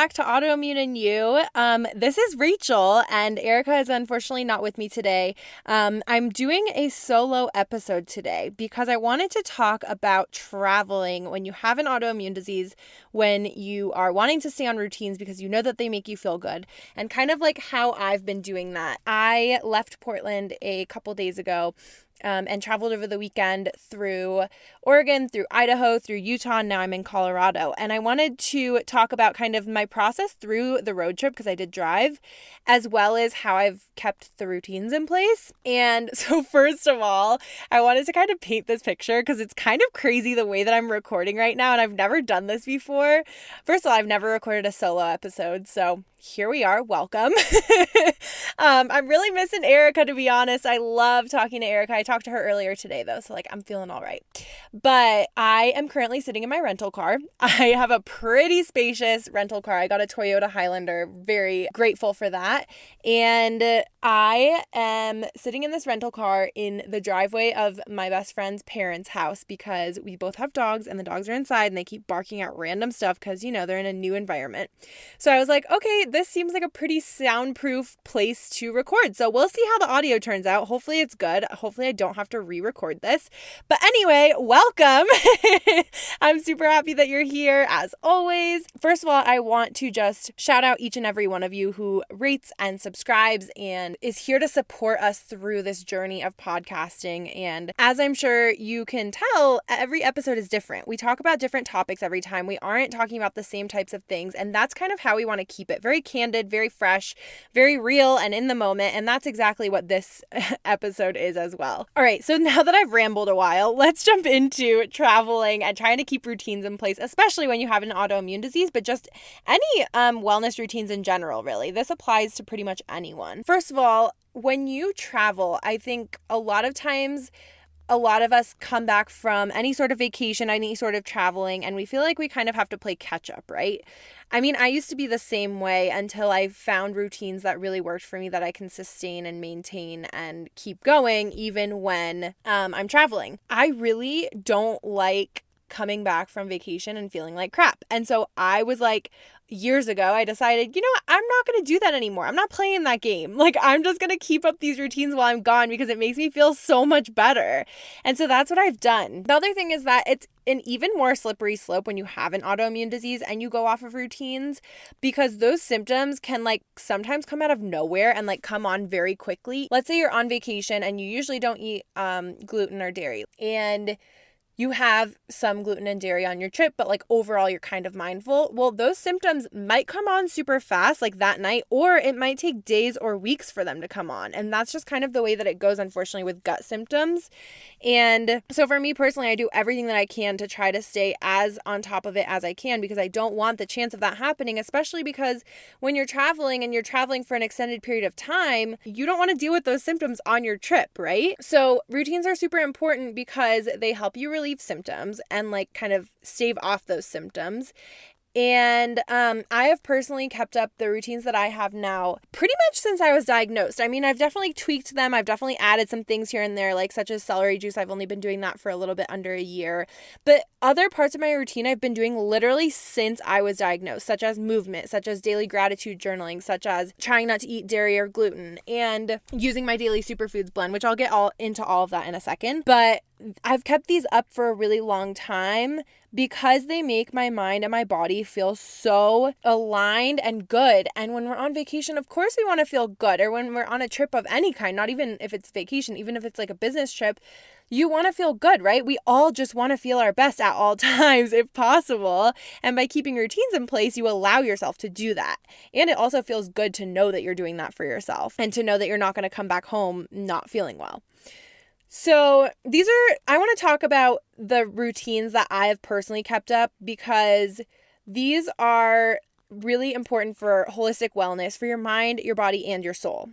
back to Autoimmune and You. This is Rachel, and Erika is unfortunately not with me today. I'm doing a solo episode today because I wanted to talk about traveling when you have an autoimmune disease, when you are wanting to stay on routines because you know that they make you feel good, and kind of like how I've been doing that. I left Portland a couple days ago and traveled over the weekend through Oregon, through Idaho, through Utah, and now I'm in Colorado. And I wanted to talk about kind of my process through the road trip, because I did drive, as well as how I've kept the routines in place. And so first of all, I wanted to kind of paint this picture because it's kind of crazy the way that I'm recording right now, and I've never done this before. First of all, I've never recorded a solo episode, so here we are. Welcome. I'm really missing Erika, to be honest. I love talking to Erika. I talked to her earlier today, though, so I'm feeling all right. But I am currently sitting in my rental car. I have a pretty spacious rental car. I got a Toyota Highlander. Very grateful for that. And I am sitting in this rental car in the driveway of my best friend's parents' house because we both have dogs, and the dogs are inside and they keep barking at random stuff because, they're in a new environment. So I was like, okay, this seems like a pretty soundproof place to record. So we'll see how the audio turns out. Hopefully it's good. Hopefully I don't have to re-record this. But anyway, welcome. I'm super happy that you're here as always. First of all, I want to just shout out each and every one of you who rates and subscribes and is here to support us through this journey of podcasting. And as I'm sure you can tell, every episode is different. We talk about different topics every time. We aren't talking about the same types of things. And that's kind of how we want to keep it. Very candid, very fresh, very real, and in the moment. And that's exactly what this episode is as well. All right, so now that I've rambled a while, let's jump into traveling and trying to keep routines in place, especially when you have an autoimmune disease, but just any wellness routines in general, really. This applies to pretty much anyone. First of all, when you travel, I think a lot of times a lot of us come back from any sort of vacation, any sort of traveling, and we feel like we kind of have to play catch up, right? I mean, I used to be the same way until I found routines that really worked for me that I can sustain and maintain and keep going even when I'm traveling. I really don't like coming back from vacation and feeling like crap. And so I was like, years ago, I decided, what? I'm not going to do that anymore. I'm not playing that game. I'm just going to keep up these routines while I'm gone because it makes me feel so much better. And so that's what I've done. The other thing is that it's an even more slippery slope when you have an autoimmune disease and you go off of routines, because those symptoms can sometimes come out of nowhere and come on very quickly. Let's say you're on vacation and you usually don't eat gluten or dairy, and you have some gluten and dairy on your trip, but overall you're kind of mindful. Well, those symptoms might come on super fast, that night, or it might take days or weeks for them to come on. And that's just kind of the way that it goes, unfortunately, with gut symptoms. And so for me personally, I do everything that I can to try to stay as on top of it as I can, because I don't want the chance of that happening, especially because when you're traveling and you're traveling for an extended period of time, you don't want to deal with those symptoms on your trip, right? So routines are super important because they help you relieve symptoms and kind of stave off those symptoms. And I have personally kept up the routines that I have now pretty much since I was diagnosed. I mean, I've definitely tweaked them. I've definitely added some things here and there, such as celery juice. I've only been doing that for a little bit under a year. But other parts of my routine I've been doing literally since I was diagnosed, such as movement, such as daily gratitude journaling, such as trying not to eat dairy or gluten, and using my daily superfoods blend, which I'll get into all of that in a second. But I've kept these up for a really long time because they make my mind and my body feel so aligned and good. And when we're on vacation, of course we want to feel good, or when we're on a trip of any kind, not even if it's vacation, even if it's a business trip, you want to feel good, right? We all just want to feel our best at all times if possible. And by keeping routines in place, you allow yourself to do that. And it also feels good to know that you're doing that for yourself and to know that you're not going to come back home not feeling well. So I want to talk about the routines that I have personally kept up, because these are really important for holistic wellness for your mind, your body, and your soul.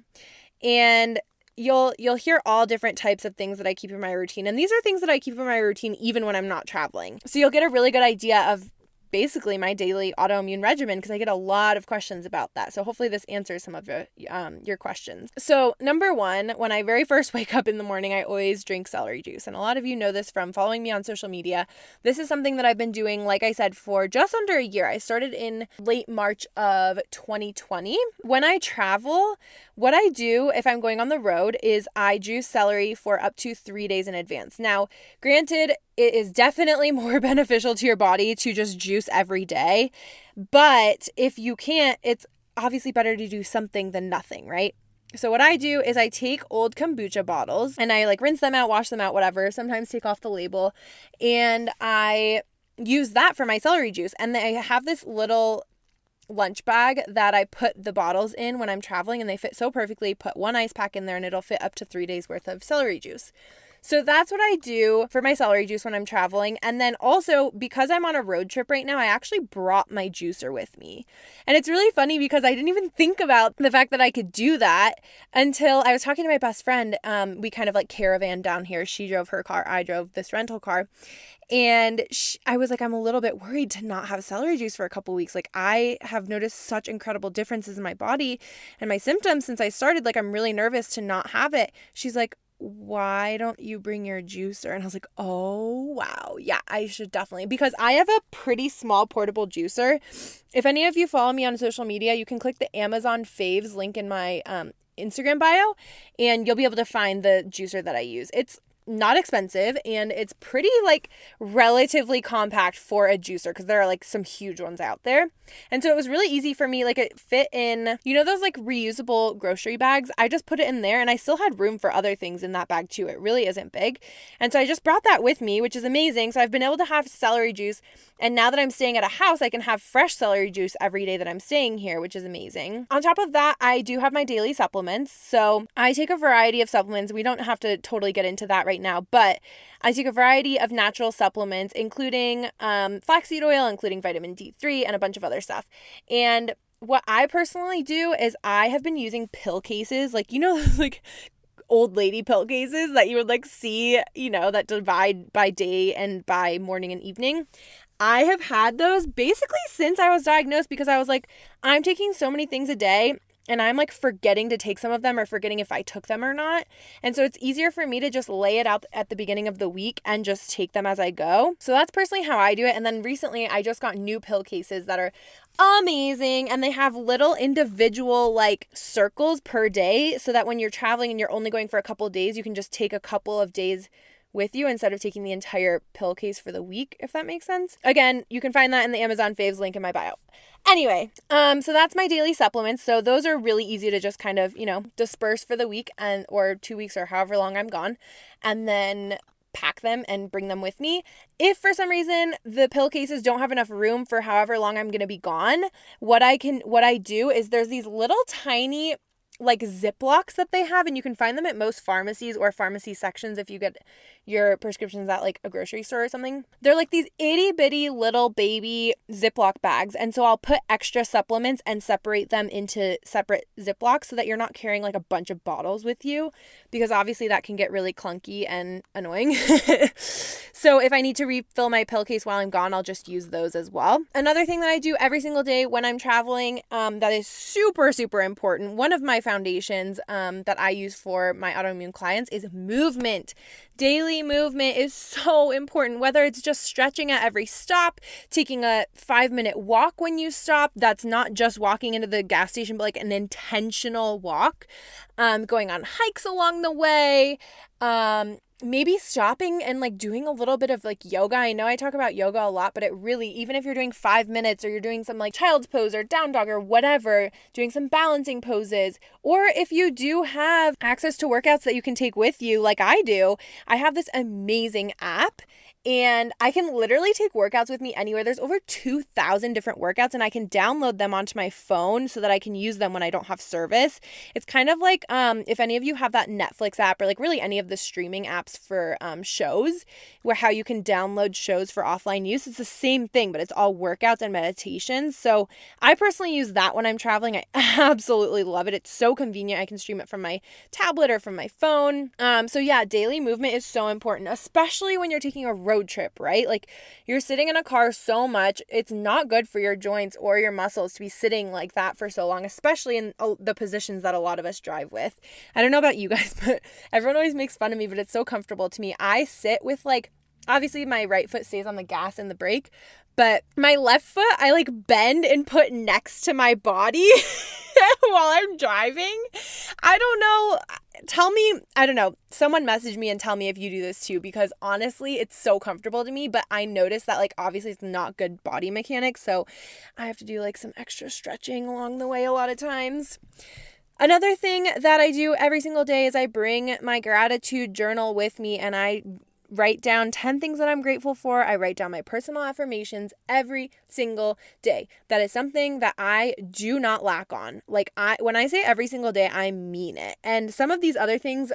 And you'll hear all different types of things that I keep in my routine. And these are things that I keep in my routine even when I'm not traveling. So you'll get a really good idea of basically my daily autoimmune regimen because I get a lot of questions about that. So hopefully this answers some of your questions. So number one, when I very first wake up in the morning, I always drink celery juice. And a lot of you know this from following me on social media. This is something that I've been doing, like I said, for just under a year. I started in late March of 2020. When I travel, what I do if I'm going on the road is I juice celery for up to 3 days in advance. Now, granted, it is definitely more beneficial to your body to just juice every day. But if you can't, it's obviously better to do something than nothing, right? So what I do is I take old kombucha bottles and I rinse them out, wash them out, whatever, sometimes take off the label, and I use that for my celery juice. And I have this little lunch bag that I put the bottles in when I'm traveling, and they fit so perfectly. Put one ice pack in there and it'll fit up to 3 days worth of celery juice. So that's what I do for my celery juice when I'm traveling. And then also, because I'm on a road trip right now, I actually brought my juicer with me. And it's really funny because I didn't even think about the fact that I could do that until I was talking to my best friend. We kind of caravan down here. She drove her car. I drove this rental car. And I was I'm a little bit worried to not have celery juice for a couple weeks. I have noticed such incredible differences in my body and my symptoms since I started. I'm really nervous to not have it. She's like, why don't you bring your juicer? And I was like, oh, wow. Yeah, I should definitely, because I have a pretty small portable juicer. If any of you follow me on social media, you can click the Amazon faves link in my Instagram bio, and you'll be able to find the juicer that I use. It's not expensive, and it's pretty relatively compact for a juicer because there are some huge ones out there. And so it was really easy for me. It fit in, those reusable grocery bags. I just put it in there, and I still had room for other things in that bag too. It really isn't big. And so I just brought that with me, which is amazing. So I've been able to have celery juice, and now that I'm staying at a house, I can have fresh celery juice every day that I'm staying here, which is amazing. On top of that, I do have my daily supplements. So I take a variety of supplements. We don't have to totally get into that right now, but I take a variety of natural supplements, including flaxseed oil, including vitamin D3 and a bunch of other stuff. And what I personally do is I have been using pill cases, old lady pill cases that you would see, that divide by day and by morning and evening. I have had those basically since I was diagnosed because I was I'm taking so many things a day. And I'm forgetting to take some of them or forgetting if I took them or not. And so it's easier for me to just lay it out at the beginning of the week and just take them as I go. So that's personally how I do it. And then recently I just got new pill cases that are amazing. And they have little individual circles per day so that when you're traveling and you're only going for a couple of days, you can just take a couple of days with you instead of taking the entire pill case for the week, if that makes sense. Again, you can find that in the Amazon faves link in my bio. Anyway, so that's my daily supplements. So those are really easy to just kind of, disperse for the week or 2 weeks or however long I'm gone, and then pack them and bring them with me. If for some reason the pill cases don't have enough room for however long I'm going to be gone, what I do is there's these little tiny Ziplocs that they have, and you can find them at most pharmacies or pharmacy sections if you get your prescriptions at a grocery store or something. They're these itty bitty little baby Ziploc bags, and so I'll put extra supplements and separate them into separate Ziplocs so that you're not carrying a bunch of bottles with you, because obviously that can get really clunky and annoying. So if I need to refill my pill case while I'm gone, I'll just use those as well. Another thing that I do every single day when I'm traveling that is super, super important, one of my foundations that I use for my autoimmune clients is movement. Daily movement is so important, whether it's just stretching at every stop, taking a 5-minute walk when you stop. That's not just walking into the gas station, but an intentional walk, going on hikes along the way, maybe stopping and doing a little bit of yoga. I know I talk about yoga a lot, but it really, even if you're doing 5 minutes or you're doing some child's pose or down dog or whatever, doing some balancing poses, or if you do have access to workouts that you can take with you like I do, I have this amazing app. And I can literally take workouts with me anywhere. There's over 2,000 different workouts, and I can download them onto my phone so that I can use them when I don't have service. It's kind of if any of you have that Netflix app or really any of the streaming apps for shows, where how you can download shows for offline use. It's the same thing, but it's all workouts and meditations. So I personally use that when I'm traveling. I absolutely love it. It's so convenient. I can stream it from my tablet or from my phone. So yeah, daily movement is so important, especially when you're taking a road road trip, right? Like you're sitting in a car so much, it's not good for your joints or your muscles to be sitting like that for so long, especially in the positions that a lot of us drive with. I don't know about you guys, but everyone always makes fun of me, but it's so comfortable to me. I sit with like, obviously my right foot stays on the gas and the brake, but my left foot, I like bend and put next to my body while I'm driving. I don't know. I don't know. Someone message me and tell me if you do this too, because honestly, it's so comfortable to me, but I noticed that like obviously it's not good body mechanics. So I have to do like some extra stretching along the way a lot of times. Another thing that I do every single day is I bring my gratitude journal with me and I write down 10 things that I'm grateful for. I write down my personal affirmations every single day. That is something that I do not lack on. Like when I say every single day, I mean it. And some of these other things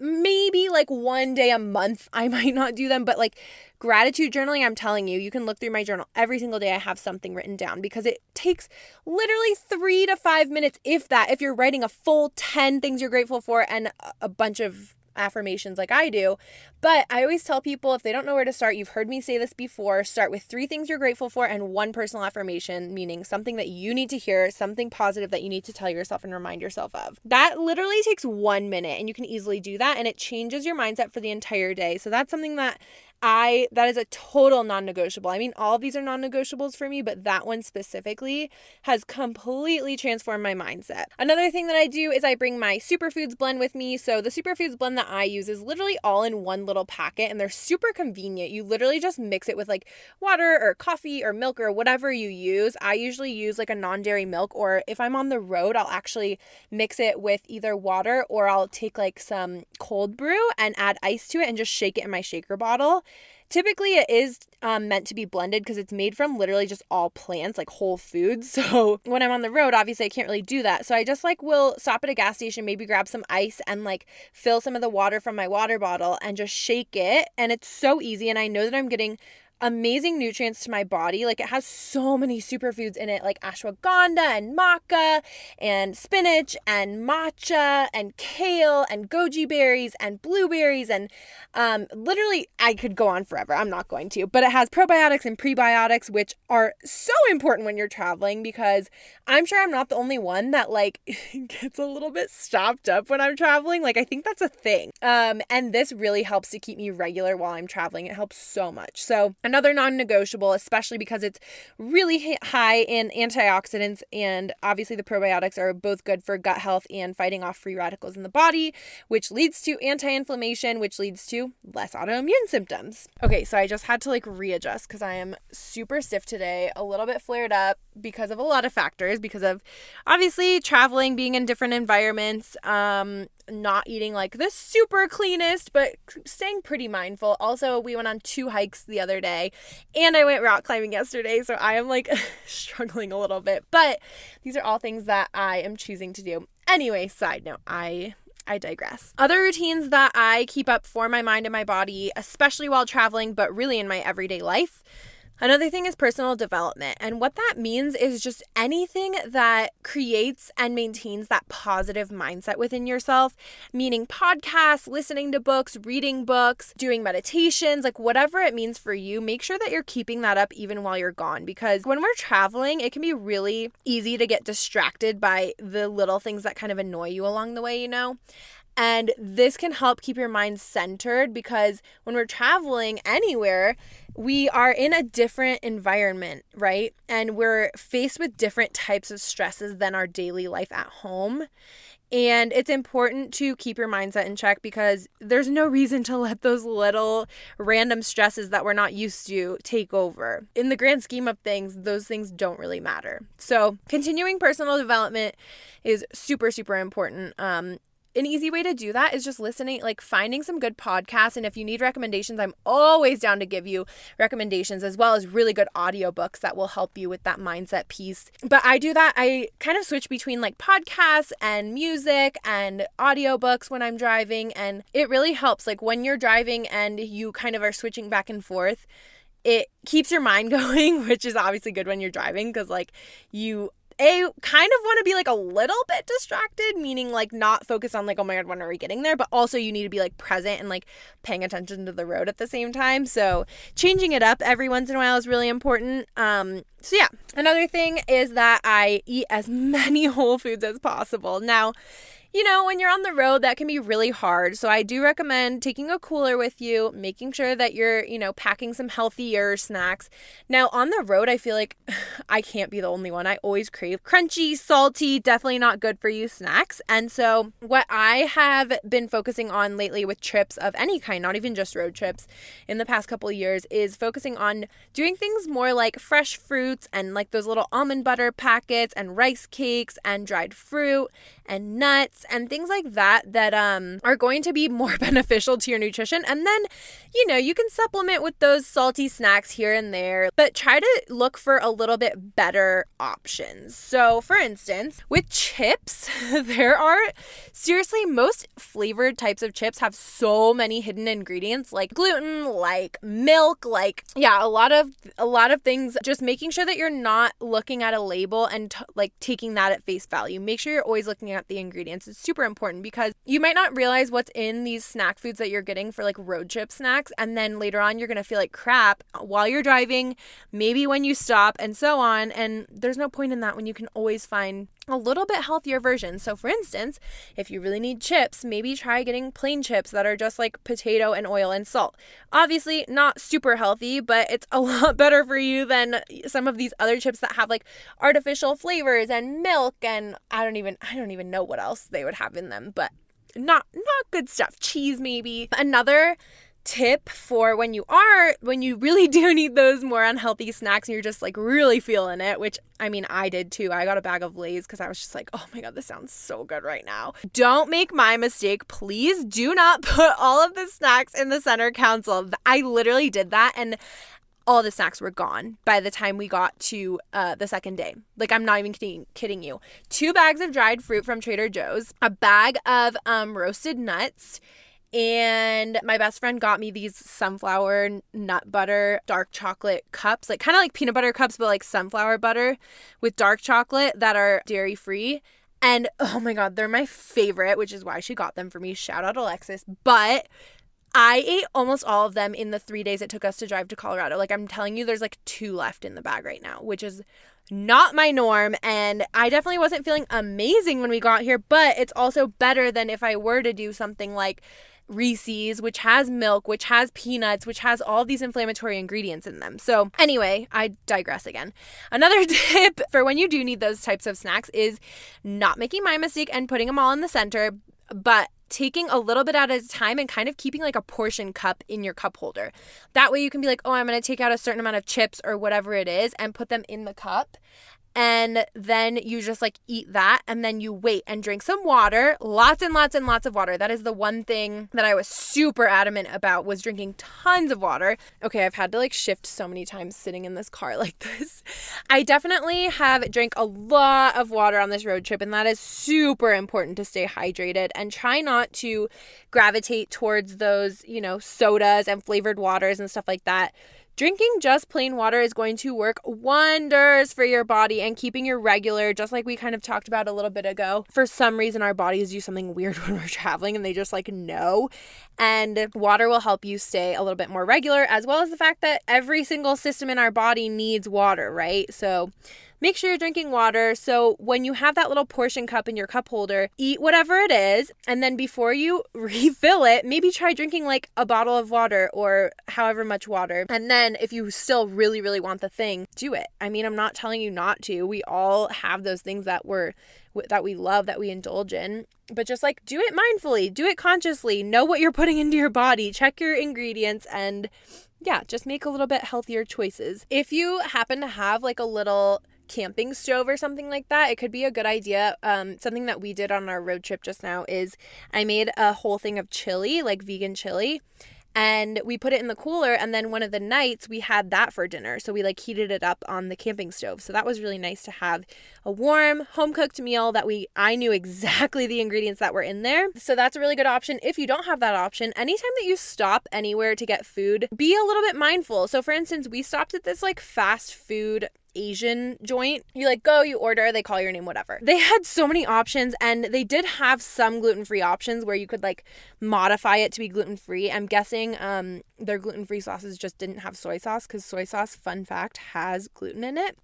maybe like one day a month, I might not do them, but like gratitude journaling, I'm telling you, you can look through my journal every single day. I have something written down because it takes literally 3 to 5 minutes, if you're writing a full 10 things you're grateful for and a bunch of affirmations like I do. But I always tell people if they don't know where to start, you've heard me say this before, start with 3 things you're grateful for and 1 personal affirmation, meaning something that you need to hear, something positive that you need to tell yourself and remind yourself of. That literally takes 1 minute and you can easily do that and it changes your mindset for the entire day. So that's something that is a total non-negotiable. I mean, all of these are non-negotiables for me, but that one specifically has completely transformed my mindset. Another thing that I do is I bring my superfoods blend with me. So the superfoods blend that I use is literally all in one little packet and they're super convenient. You literally just mix it with like water or coffee or milk or whatever you use. I usually use like a non-dairy milk, or if I'm on the road, I'll actually mix it with either water or I'll take like some cold brew and add ice to it and just shake it in my shaker bottle. Typically, it is meant to be blended because it's made from literally just all plants, like whole foods. So when I'm on the road, obviously I can't really do that. So I just like will stop at a gas station, maybe grab some ice and like fill some of the water from my water bottle and just shake it. And it's so easy. And I know that I'm getting amazing nutrients to my body. Like it has so many superfoods in it, like ashwagandha and maca and spinach and matcha and kale and goji berries and blueberries and literally I could go on forever. I'm not going to, but it has probiotics and prebiotics, which are so important when you're traveling because I'm sure I'm not the only one that like gets a little bit stopped up when I'm traveling. Like I think that's a thing. And this really helps to keep me regular while I'm traveling. It helps so much. So another non-negotiable, especially because it's really high in antioxidants and obviously the probiotics are both good for gut health and fighting off free radicals in the body, which leads to anti-inflammation, which leads to less autoimmune symptoms. Okay, so I just had to like readjust because I am super stiff today, a little bit flared up because of a lot of factors, because of obviously traveling, being in different environments, not eating like the super cleanest, but staying pretty mindful. Also, we went on 2 hikes the other day and I went rock climbing yesterday. So I am like struggling a little bit, but these are all things that I am choosing to do. Anyway, side note, I digress. Other routines that I keep up for my mind and my body, especially while traveling, but really in my everyday life. Another thing is personal development. And what that means is just anything that creates and maintains that positive mindset within yourself, meaning podcasts, listening to books, reading books, doing meditations, like whatever it means for you, make sure that you're keeping that up even while you're gone. Because when we're traveling, it can be really easy to get distracted by the little things that kind of annoy you along the way, you know? And this can help keep your mind centered because when we're traveling anywhere, we are in a different environment, right? And we're faced with different types of stresses than our daily life at home. And it's important to keep your mindset in check because there's no reason to let those little random stresses that we're not used to take over. In the grand scheme of things, those things don't really matter. So continuing personal development is super, super important. An easy way to do that is just listening, like finding some good podcasts. And if you need recommendations, I'm always down to give you recommendations as well as really good audiobooks that will help you with that mindset piece. But I do that. I kind of switch between like podcasts and music and audiobooks when I'm driving. And it really helps. Like when you're driving and you kind of are switching back and forth, it keeps your mind going, which is obviously good when you're driving because like kind of want to be like a little bit distracted, meaning like not focus on like, oh my God, when are we getting there? But also you need to be like present and like paying attention to the road at the same time. So changing it up every once in a while is really important. So yeah, another thing is that I eat as many whole foods as possible. Now, when you're on the road, that can be really hard. So I do recommend taking a cooler with you, making sure that you're, packing some healthier snacks. Now, on the road, I feel like I can't be the only one. I always crave crunchy, salty, definitely not good for you snacks. And so what I have been focusing on lately with trips of any kind, not even just road trips, in the past couple of years is focusing on doing things more like fresh fruits and like those little almond butter packets and rice cakes and dried fruit and nuts and things like that are going to be more beneficial to your nutrition. And then, you can supplement with those salty snacks here and there, but try to look for a little bit better options. So for instance, with chips, there are seriously most flavored types of chips have so many hidden ingredients like gluten, like milk, like, a lot of things. Just making sure that you're not looking at a label and taking that at face value. Make sure you're always looking at the ingredients. It's super important because you might not realize what's in these snack foods that you're getting for like road trip snacks, and then later on you're gonna feel like crap while you're driving, maybe when you stop, and so on. And there's no point in that when you can always find a little bit healthier version. So for instance, if you really need chips, maybe try getting plain chips that are just like potato and oil and salt. Obviously not super healthy, but it's a lot better for you than some of these other chips that have like artificial flavors and milk and I don't even know what else they would have in them, but not good stuff. Cheese maybe. Another tip for when you really do need those more unhealthy snacks and you're just like really feeling it, which I did too. I got a bag of Lay's because I was just like, oh my God, this sounds so good right now. Don't make my mistake. Please do not put all of the snacks in the center console. I literally did that and all the snacks were gone by the time we got to the second day. Like, I'm not even kidding you. 2 bags of dried fruit from Trader Joe's, a bag of roasted nuts, and my best friend got me these sunflower nut butter dark chocolate cups, like kind of like peanut butter cups, but like sunflower butter with dark chocolate that are dairy free. And oh my God, they're my favorite, which is why she got them for me. Shout out Alexis. But I ate almost all of them in the 3 days it took us to drive to Colorado. Like, I'm telling you, there's like 2 left in the bag right now, which is not my norm. And I definitely wasn't feeling amazing when we got here, but it's also better than if I were to do something like Reese's, which has milk, which has peanuts, which has all these inflammatory ingredients in them. So anyway, I digress again. Another tip for when you do need those types of snacks is not making my mistake and putting them all in the center, but taking a little bit at a time and kind of keeping like a portion cup in your cup holder. That way you can be like, oh, I'm going to take out a certain amount of chips or whatever it is and put them in the cup. And then you just like eat that and then you wait and drink some water, lots and lots and lots of water. That is the one thing that I was super adamant about, was drinking tons of water. Okay, I've had to like shift so many times sitting in this car like this. I definitely have drank a lot of water on this road trip, and that is super important to stay hydrated, and try not to gravitate towards those, sodas and flavored waters and stuff like that. Drinking just plain water is going to work wonders for your body, and keeping your regular, just like we kind of talked about a little bit ago. For some reason, our bodies do something weird when we're traveling and they just like know. And water will help you stay a little bit more regular, as well as the fact that every single system in our body needs water, right? So make sure you're drinking water. So when you have that little portion cup in your cup holder, eat whatever it is. And then before you refill it, maybe try drinking like a bottle of water or however much water. And then if you still really, really want the thing, do it. I'm not telling you not to. We all have those things that we love, that we indulge in. But just like do it mindfully, do it consciously, know what you're putting into your body, check your ingredients, and just make a little bit healthier choices. If you happen to have like a little camping stove or something like that, it could be a good idea. Something that we did on our road trip just now is I made a whole thing of chili, like vegan chili, and we put it in the cooler, and then one of the nights we had that for dinner. So we like heated it up on the camping stove. So that was really nice to have a warm, home-cooked meal that I knew exactly the ingredients that were in there. So that's a really good option. If you don't have that option, anytime that you stop anywhere to get food, be a little bit mindful. So for instance, we stopped at this like fast food Asian joint. You like go, you order, they call your name, whatever. They had so many options, and they did have some gluten-free options where you could like modify it to be gluten-free. I'm guessing their gluten-free sauces just didn't have soy sauce, because soy sauce, fun fact, has gluten in it.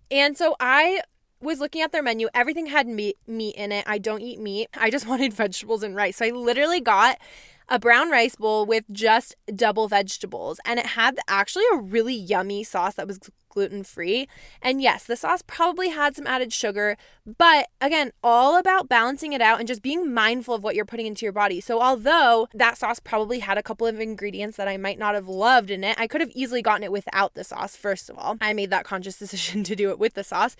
And so I was looking at their menu. Everything had meat in it. I don't eat meat. I just wanted vegetables and rice. So I literally got a brown rice bowl with just double vegetables. And it had actually a really yummy sauce that was gluten-free. And yes, the sauce probably had some added sugar, but again, all about balancing it out and just being mindful of what you're putting into your body. So although that sauce probably had a couple of ingredients that I might not have loved in it, I could have easily gotten it without the sauce, first of all. I made that conscious decision to do it with the sauce.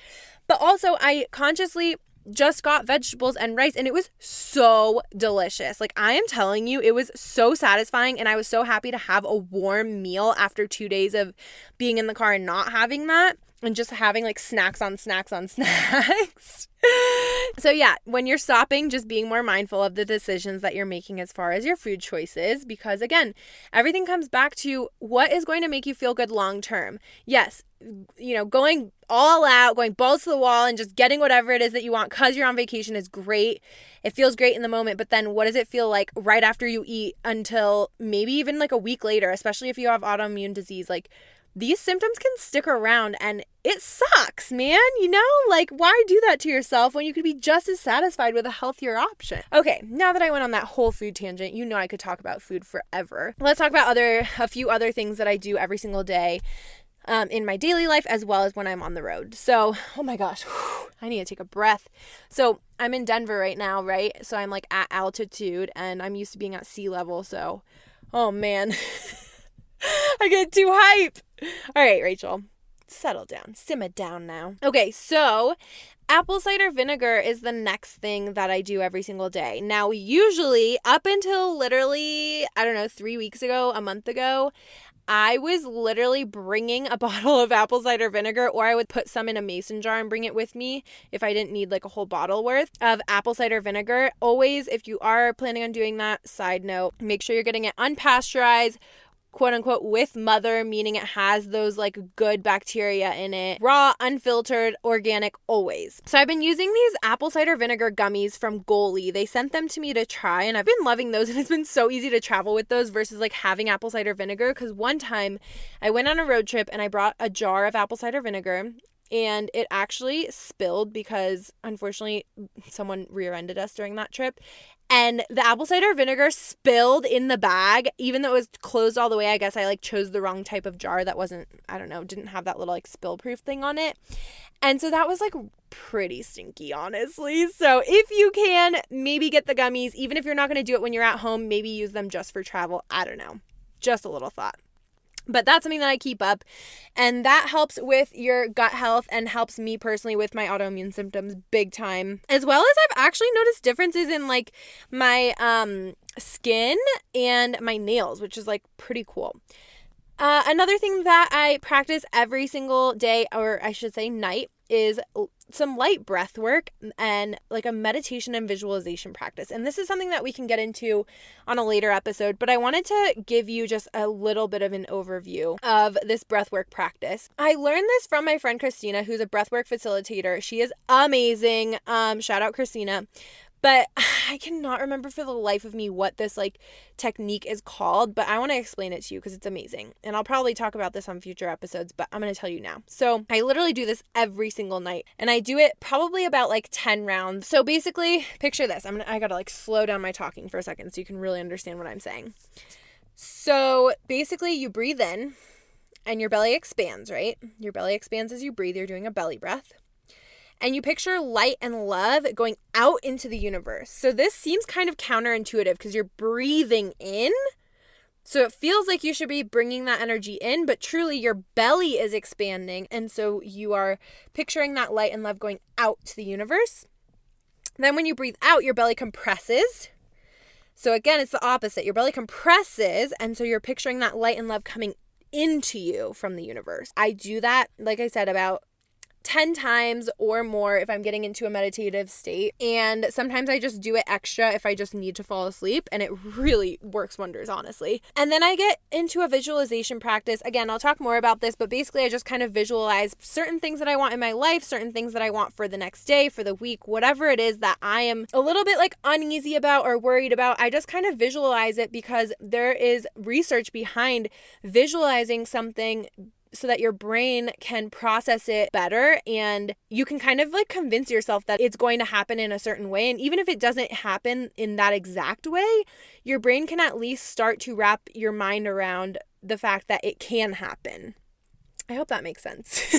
But also, I consciously just got vegetables and rice, and it was so delicious. Like, I am telling you, it was so satisfying, and I was so happy to have a warm meal after 2 days of being in the car and not having that, and just having like snacks on snacks on snacks. So yeah, when you're stopping, just being more mindful of the decisions that you're making as far as your food choices, because again, everything comes back to what is going to make you feel good long term. Yes, going all out, going balls to the wall and just getting whatever it is that you want because you're on vacation is great. It feels great in the moment, but then what does it feel like right after you eat until maybe even like a week later, especially if you have autoimmune disease? Like, these symptoms can stick around and it sucks, man. Like, why do that to yourself when you could be just as satisfied with a healthier option? Okay, now that I went on that whole food tangent, I could talk about food forever. Let's talk about a few other things that I do every single day in my daily life, as well as when I'm on the road. So, oh my gosh, I need to take a breath. So I'm in Denver right now, right? So I'm like at altitude, and I'm used to being at sea level. So, oh man, I get too hype. All right, Rachel, settle down, simmer down now. Okay, so apple cider vinegar is the next thing that I do every single day. Now, usually up until literally, 3 weeks ago, a month ago, I was literally bringing a bottle of apple cider vinegar, or I would put some in a mason jar and bring it with me if I didn't need like a whole bottle worth of apple cider vinegar. Always, if you are planning on doing that, side note, make sure you're getting it unpasteurized, quote unquote, with mother, meaning it has those like good bacteria in it, raw, unfiltered, organic, always. So I've been using these apple cider vinegar gummies from Goalie. They sent them to me to try, and I've been loving those, and it's been so easy to travel with those versus like having apple cider vinegar. Because one time I went on a road trip and I brought a jar of apple cider vinegar, and it actually spilled because unfortunately someone rear-ended us during that trip. And the apple cider vinegar spilled in the bag, even though it was closed all the way. I guess I like chose the wrong type of jar that wasn't, didn't have that little like spill proof thing on it. And so that was like pretty stinky, honestly. So if you can, maybe get the gummies. Even if you're not going to do it when you're at home, maybe use them just for travel. I don't know. Just a little thought. But that's something that I keep up, and that helps with your gut health and helps me personally with my autoimmune symptoms big time. As well as I've actually noticed differences in like my skin and my nails, which is like pretty cool. Another thing that I practice every single day, or I should say night, is some light breath work and like a meditation and visualization practice. And this is something that we can get into on a later episode, but I wanted to give you just a little bit of an overview of this breathwork practice. I learned this from my friend Christina, who's a breathwork facilitator. She is amazing. Shout out Christina. But I cannot remember for the life of me what this like technique is called, but I want to explain it to you because it's amazing. And I'll probably talk about this on future episodes, but I'm going to tell you now. So I literally do this every single night, and I do it probably about like 10 rounds. So basically, picture this. I got to like slow down my talking for a second so you can really understand what I'm saying. So basically, you breathe in and your belly expands, right? Your belly expands as you breathe. You're doing a belly breath. And you picture light and love going out into the universe. So this seems kind of counterintuitive because you're breathing in. So it feels like you should be bringing that energy in, but truly your belly is expanding. And so you are picturing that light and love going out to the universe. Then when you breathe out, your belly compresses. So again, it's the opposite. Your belly compresses. And so you're picturing that light and love coming into you from the universe. I do that, like I said, about 10 times or more if I'm getting into a meditative state. And sometimes I just do it extra if I just need to fall asleep, and it really works wonders, honestly. And then I get into a visualization practice. Again, I'll talk more about this, but basically I just kind of visualize certain things that I want in my life, certain things that I want for the next day, for the week, whatever it is that I am a little bit like uneasy about or worried about. I just kind of visualize it because there is research behind visualizing something so that your brain can process it better, and you can kind of like convince yourself that it's going to happen in a certain way. And even if it doesn't happen in that exact way, your brain can at least start to wrap your mind around the fact that it can happen. I hope that makes sense.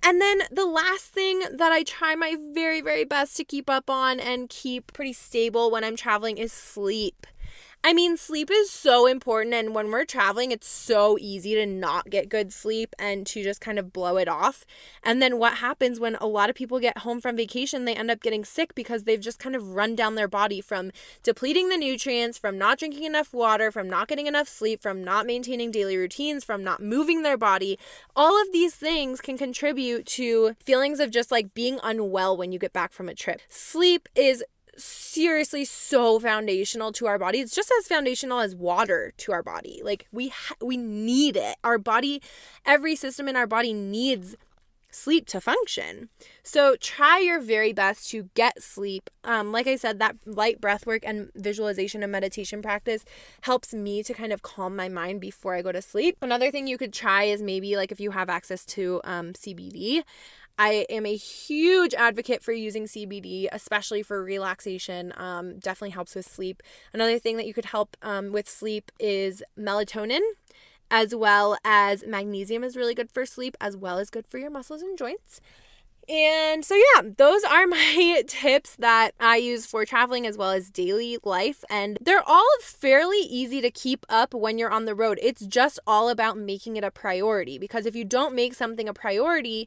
And then the last thing that I try my very, very best to keep up on and keep pretty stable when I'm traveling is sleep. I mean, sleep is so important, and when we're traveling, it's so easy to not get good sleep and to just kind of blow it off. And then what happens when a lot of people get home from vacation, they end up getting sick because they've just kind of run down their body from depleting the nutrients, from not drinking enough water, from not getting enough sleep, from not maintaining daily routines, from not moving their body. All of these things can contribute to feelings of just like being unwell when you get back from a trip. Sleep is seriously so foundational to our body. It's just as foundational as water to our body. Like we need it. Our body, every system in our body needs sleep to function. So try your very best to get sleep. Like I said, that light breath work and visualization and meditation practice helps me to kind of calm my mind before I go to sleep. Another thing you could try is maybe like if you have access to CBD. I am a huge advocate for using CBD, especially for relaxation. Definitely helps with sleep. Another thing that you could help with sleep is melatonin, as well as magnesium is really good for sleep, as well as good for your muscles and joints. And so yeah, those are my tips that I use for traveling as well as daily life. And they're all fairly easy to keep up when you're on the road. It's just all about making it a priority, because if you don't make something a priority,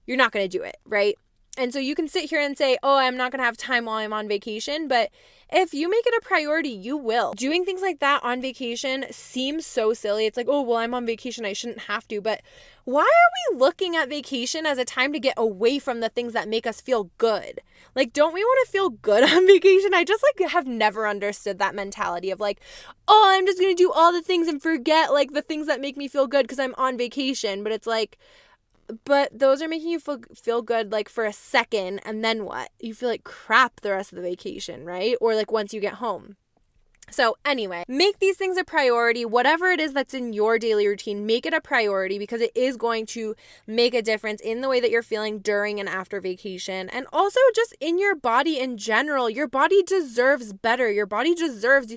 you're not going to do it, right? And so you can sit here and say, oh, I'm not going to have time while I'm on vacation. But if you make it a priority, you will. Doing things like that on vacation seems so silly. It's like, oh, well, I'm on vacation, I shouldn't have to. But why are we looking at vacation as a time to get away from the things that make us feel good? Like, don't we want to feel good on vacation? I just like have never understood that mentality of like, oh, I'm just going to do all the things and forget like the things that make me feel good because I'm on vacation. But it's like, but those are making you feel good like for a second, and then what? You feel like crap the rest of the vacation, right? Or like once you get home. So anyway, make these things a priority. Whatever it is that's in your daily routine, make it a priority, because it is going to make a difference in the way that you're feeling during and after vacation. And also just in your body in general. Your body deserves better. Your body deserves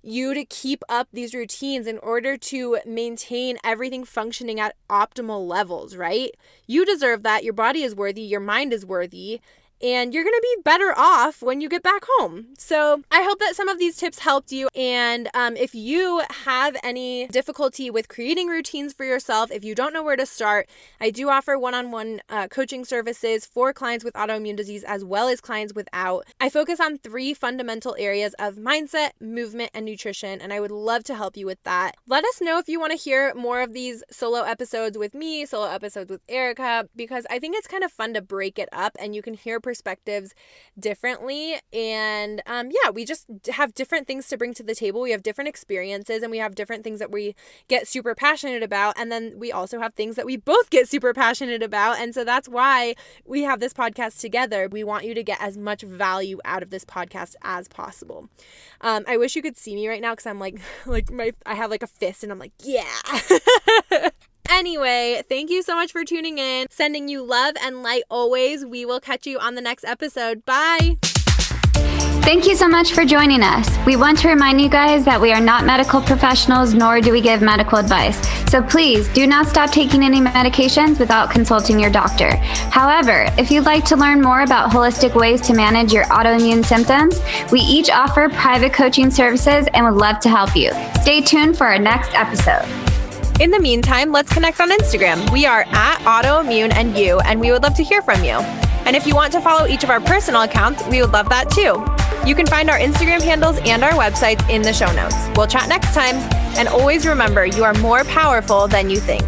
you to keep up these routines in order to maintain everything functioning at optimal levels, right? You deserve that. Your body is worthy. Your mind is worthy. And you're going to be better off when you get back home. So I hope that some of these tips helped you. And if you have any difficulty with creating routines for yourself, if you don't know where to start, I do offer one-on-one coaching services for clients with autoimmune disease as well as clients without. I focus on 3 fundamental areas of mindset, movement, and nutrition, and I would love to help you with that. Let us know if you want to hear more of these solo episodes with me, solo episodes with Erika, because I think it's kind of fun to break it up and you can hear perspectives differently. And we just have different things to bring to the table. We have different experiences and we have different things that we get super passionate about. And then we also have things that we both get super passionate about. And so that's why we have this podcast together. We want you to get as much value out of this podcast as possible. I wish you could see me right now because I'm I have like a fist and I'm like, yeah. Anyway, thank you so much for tuning in. Sending you love and light always. We will catch you on the next episode. Bye. Thank you so much for joining us. We want to remind you guys that we are not medical professionals, nor do we give medical advice. So please do not stop taking any medications without consulting your doctor. However, if you'd like to learn more about holistic ways to manage your autoimmune symptoms, we each offer private coaching services and would love to help you. Stay tuned for our next episode. In the meantime, let's connect on Instagram. We are at Autoimmune and You, and we would love to hear from you. And if you want to follow each of our personal accounts, we would love that too. You can find our Instagram handles and our websites in the show notes. We'll chat next time. And always remember, you are more powerful than you think.